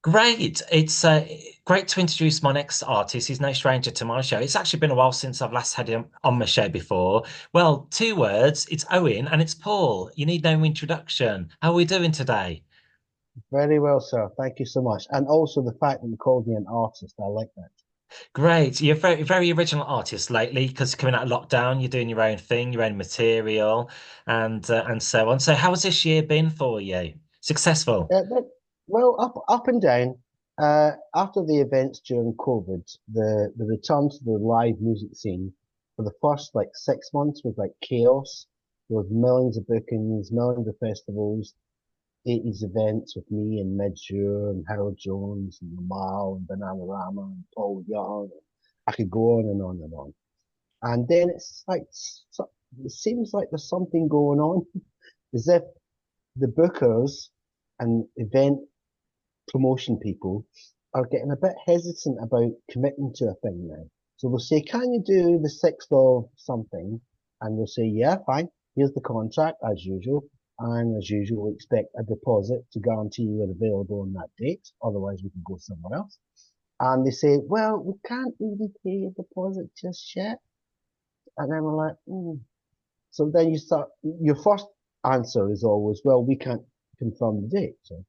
Great. It's great to introduce my next artist. He's no stranger to my show. It's actually been a while since I've last had him on my show before. Well, two words. It's Owen and it's Paul. You need no introduction. How are we doing today? Very well, sir. Thank you so much. And also the fact that you called me an artist, I like that. Great. You're very, very original artist lately because coming out of lockdown, you're doing your own thing, your own material, and so on. So, how has this year been for you? Successful? Well, up and down. After the events during COVID, the return to the live music scene for the first like 6 months was like chaos. There was millions of bookings, millions of festivals, 80s events with me and Midshore and Harold Jones and Lamal and Bananarama and Paul Young. I could go on and on and on. And then it's like it seems like there's something going on, as if the bookers and event promotion people are getting a bit hesitant about committing to a thing now. So they'll say, "Can you do the 6th of something?" And we'll say, "Yeah, fine. Here's the contract as usual." And as usual, we expect a deposit to guarantee you are available on that date. Otherwise, we can go somewhere else. And they say, "Well, we can't really pay a deposit just yet." And then we're like, So then you start, your first answer is always, "Well, we can't confirm the date." So,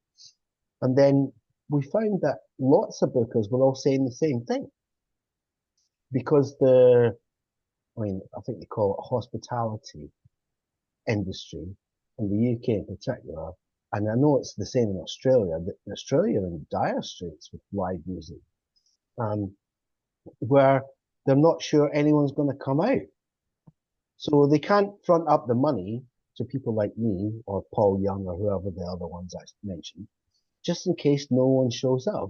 and then we found that lots of bookers were all saying the same thing because I think they call it hospitality industry in the UK in particular. And I know it's the same in Australia. In Australia are in dire straits with live music, um, where they're not sure anyone's going to come out. So they can't front up the money to people like me or Paul Young or whoever the other ones I mentioned, just in case no one shows up.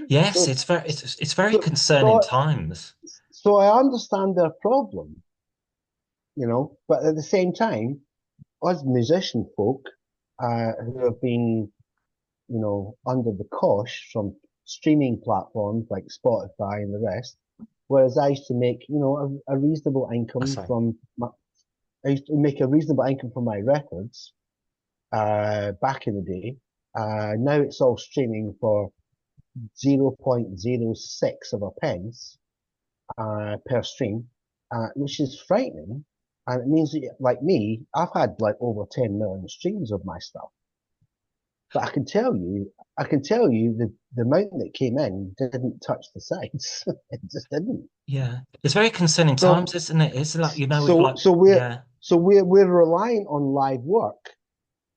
Yes, So, it's very so, concerning so, times. so I understand their problem, but at the same time, us musician folk, who have been, under the cosh from streaming platforms like Spotify and the rest, whereas I used to make, a reasonable income Sorry. from I used to make a reasonable income from my records, back in the day. Now it's all streaming for 0.06 of a pence, per stream, which is frightening. And it means that, like me, I've had like over 10 million streams of my stuff. But I can tell you the amount that came in didn't touch the sides. It just didn't. Yeah, it's very concerning times, So, isn't it? It's like, with so, like, so we're, yeah. so we're relying on live work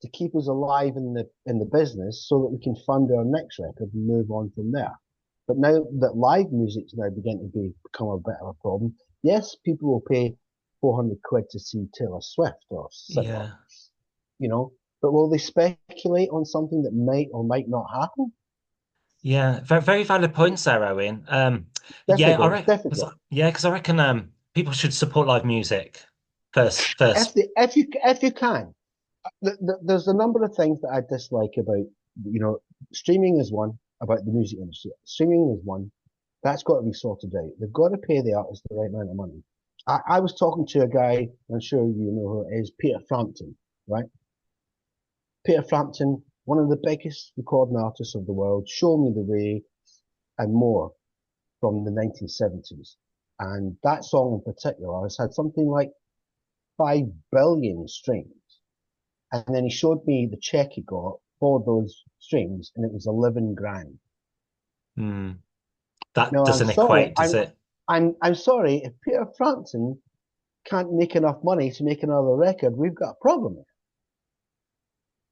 to keep us alive in the business so that we can fund our next record and move on from there. But now that live music's now beginning to become a bit of a problem, yes, people will pay 400 quid to see Taylor Swift or similar, Yeah. you know, but will they speculate on something that might or might not happen? Yeah, very, very valid points there, Owen. Yeah, I Difficult. It's reckon, difficult. because I reckon people should support live music first. If First, the, if you can, there's a number of things that I dislike about, streaming is one, about the music industry. Streaming is one. That's got to be sorted out. They've got to pay the artist the right amount of money. I was talking to a guy, I'm sure you know who it is, Peter Frampton, right? Peter Frampton, one of the biggest recording artists of the world, Show Me the Way and more from the 1970s. And that song in particular has had something like 5 billion streams. And then he showed me the check he got for those streams, and it was 11 grand. hmm, that Now, I'm doesn't sorry, equate, does it? I'm sorry, if Peter Frampton can't make enough money to make another record, we've got a problem here.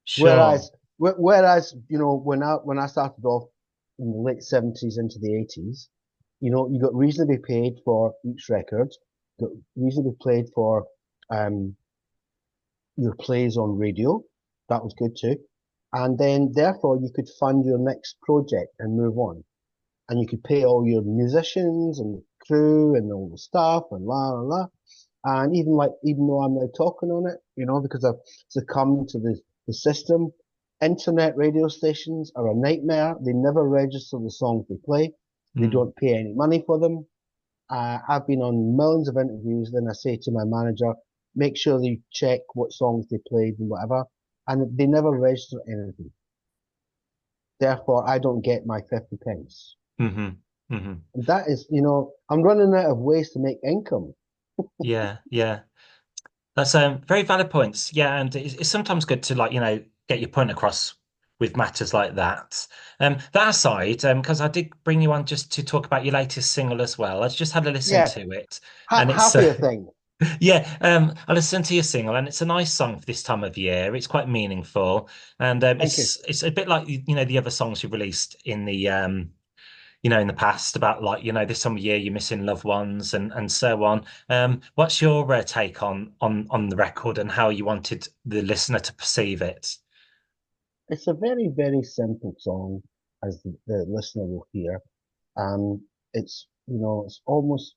Sure. Whereas, when I started off in the late 70s into the 80s, you got reasonably paid for each record, got reasonably paid for um, your plays on radio. That was good too. And then therefore you could fund your next project and move on. And you could pay all your musicians and crew and all the staff and la la la. And even though I'm now talking on it, because I've succumbed to the system, internet radio stations are a nightmare. They never register the songs they play. They Hmm. don't pay any money for them. I've been on millions of interviews. Then I say to my manager, make sure they check what songs they played and whatever. And they never register anything. Therefore, I don't get my 50 pence. Hmm. Hmm. And that is, I'm running out of ways to make income. Yeah, yeah. That's very valid points. Yeah, and it's sometimes good to like, get your point across with matters like that. That aside, because I did bring you on just to talk about your latest single as well. I just had a listen Yeah, to it, and it's happier thing. yeah, I listened to your single, and it's a nice song for this time of year. It's quite meaningful, and Thank you. it's a bit like the other songs you've released in the in the past about like, this time of year you're missing loved ones and so on. What's your take on the record and how you wanted the listener to perceive it? It's a very, very simple song, as the listener will hear. It's almost,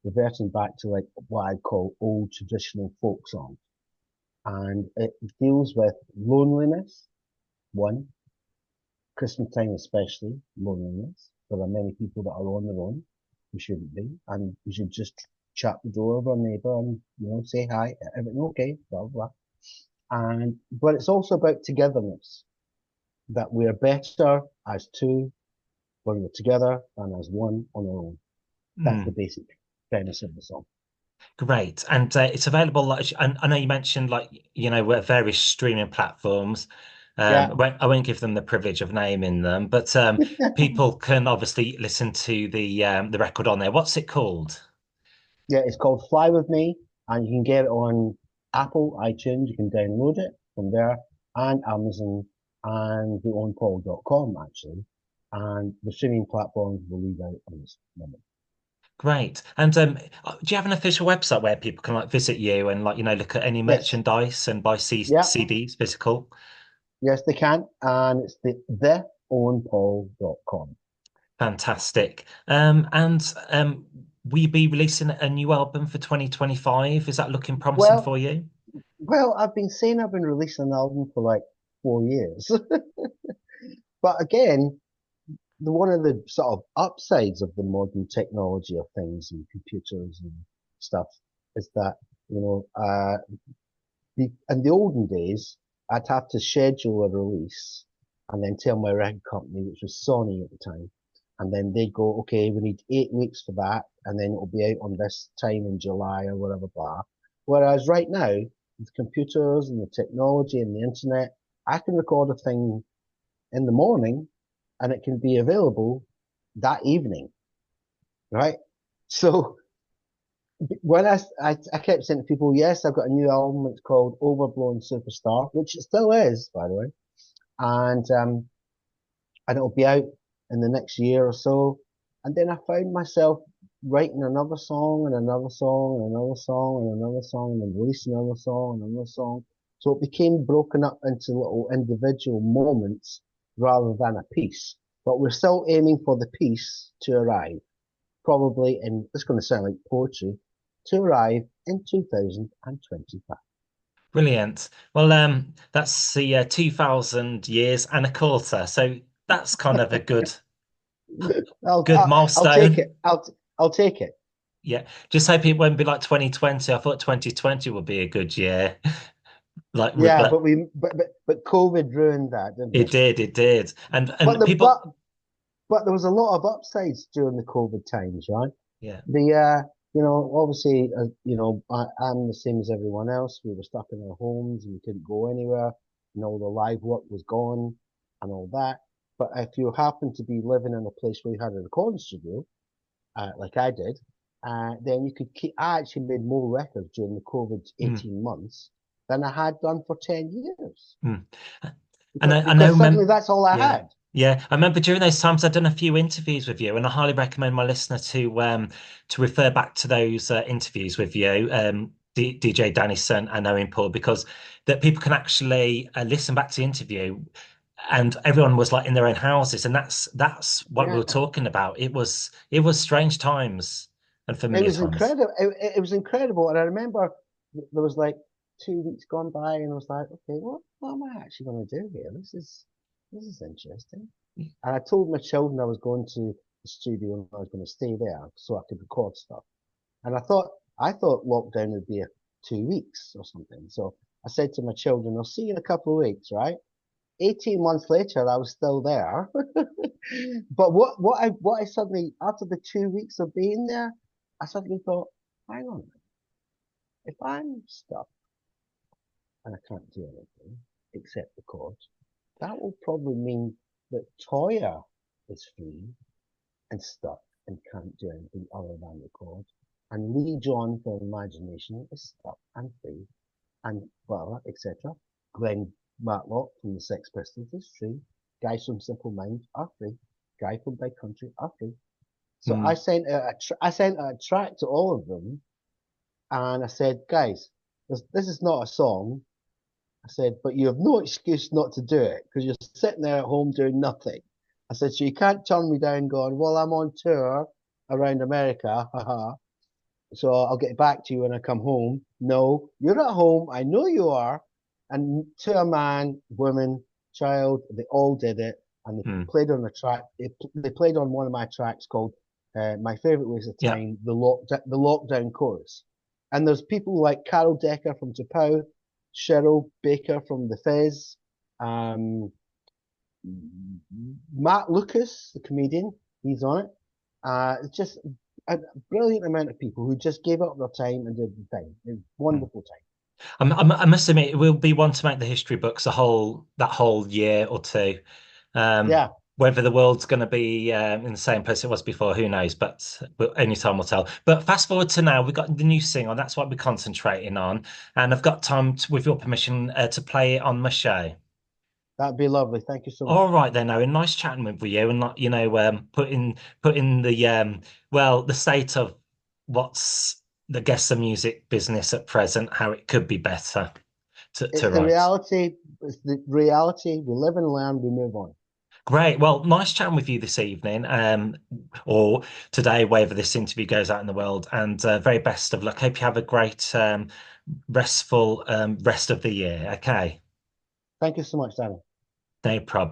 reverting back to like what I call old traditional folk songs. And it deals with loneliness, one, Christmas time especially, loneliness. There are many people that are on their own who shouldn't be, and you should just chat the door of our neighbour and, say hi, everything okay, blah, blah. But it's also about togetherness, that we are better as two when we're together than as one on our own. That's the Mm, basic premise of the song. great. And it's available, like, I know you mentioned like, various streaming platforms. Yeah, I won't give them the privilege of naming them, but people can obviously listen to the record on there. What's it called? yeah, it's called Fly With Me, and you can get it on Apple, iTunes, you can download it from there, and Amazon, and the owenpaul.com actually. And the streaming platforms will leave out on this moment. Great. And do you have an official website where people can like visit you and like, look at any Yes, merchandise and buy yeah, CDs physical? yes, they can, and it's the owenpaul.com. Fantastic. And will you be releasing a new album for 2025? Is that looking promising Well, for you? well, I've been saying I've been releasing an album for like 4 years. But again, one of the sort of upsides of the modern technology of things and computers and stuff is that, you know, in the olden days, I'd have to schedule a release and then tell my record company, which was Sony at the time, and then they'd go, okay, we need 8 weeks for that, and then it'll be out on this time in July or whatever, blah. Whereas right now, with computers and the technology and the internet, I can record a thing in the morning and it can be available that evening, right? So when I kept saying to people, yes, I've got a new album. It's called Overblown Superstar, which it still is, by the way, and and it'll be out in the next year or so. And then I found myself writing another song and another song and another song and another song and then releasing another song and another song. So it became broken up into little individual moments rather than a piece. But we're still aiming for the piece to arrive, probably in, it's going to sound like poetry, to arrive in 2025. Brilliant. Well, that's the 2000 years and a quarter. So that's kind of a I'll, good I'll, I'll take milestone. it. I'll take it. Yeah. Just hope it won't be like 2020. I thought 2020 would be a good year. Like, Yeah, but but COVID ruined that, didn't it it? did, it did. And But and the people, but there was a lot of upsides during the COVID times, right? yeah. Obviously, I'm the same as everyone else. We were stuck in our homes and we couldn't go anywhere. The live work was gone and all that. But if you happen to be living in a place where you had a recording studio, like I did, then you could keep. I actually made more records during the COVID Mm, 18 months than I had done for 10 years mm. And because I know, because suddenly that's all I yeah, had. yeah. I remember during those times I'd done a few interviews with you, and I highly recommend my listener to refer back to those interviews with you, DJ Dennison and Owen Paul, because that people can actually listen back to the interview, and everyone was like in their own houses, and that's what we Yeah, were talking about. It was strange times and it familiar was times. incredible. It was incredible, and I remember there was like 2 weeks gone by, and I was like, okay, what am I actually going to do here? This is interesting. And I told my children I was going to the studio and I was going to stay there so I could record stuff. And I thought lockdown would be 2 weeks or something. So I said to my children, I'll see you in a couple of weeks, right? 18 months later, I was still there. But what I suddenly, after the 2 weeks of being there, I suddenly thought, hang on, if I'm stuck and I can't do anything except record, that will probably mean that Toya is free and stuck and can't do anything other than record. And Lee John from Imagination is stuck and free and well, etc. Glenn Matlock from the Sex Pistols is free. Guys from Simple Minds are free. Guy from Big Country are free. So Hmm. I sent out a track to all of them, and I said, guys, this is not a song. I said, but you have no excuse not to do it because you're sitting there at home doing nothing. I said, so you can't turn me down going, well, I'm on tour around America, haha. So I'll get back to you when I come home. No, you're at home. I know you are. And to a man, woman, child, they all did it. And they Hmm. played on a track. They played on one of my tracks called My Favorite Waste of Yeah. Time, the lockdown chorus. And there's people like Carol Decker from Chappelle, Cheryl Baker from The Fizz, um, Matt Lucas, the comedian, he's on it. It's just a brilliant amount of people who just gave up their time and did the thing. It was a Hmm. wonderful time. I must admit, it will be one to make the history books a whole that whole year or two. Um, Yeah, whether the world's going to be in the same place it was before, who knows? But only time will tell. But fast forward to now, we've got the new single. That's what we're concentrating on, and I've got time, with your permission, to play it on my show. that'd be lovely. Thank you so All much. right then, Owen. Nice chatting with you, and like, putting the the state of what's the guess the music business at present, how it could be better to It's the write. reality. It's the reality. We live and learn. We move on. Great. Well, nice chatting with you this evening, or today, wherever this interview goes out in the world. And very best of luck. Hope you have a great, restful rest of the year. Okay. Thank you so much, Danny. No problem.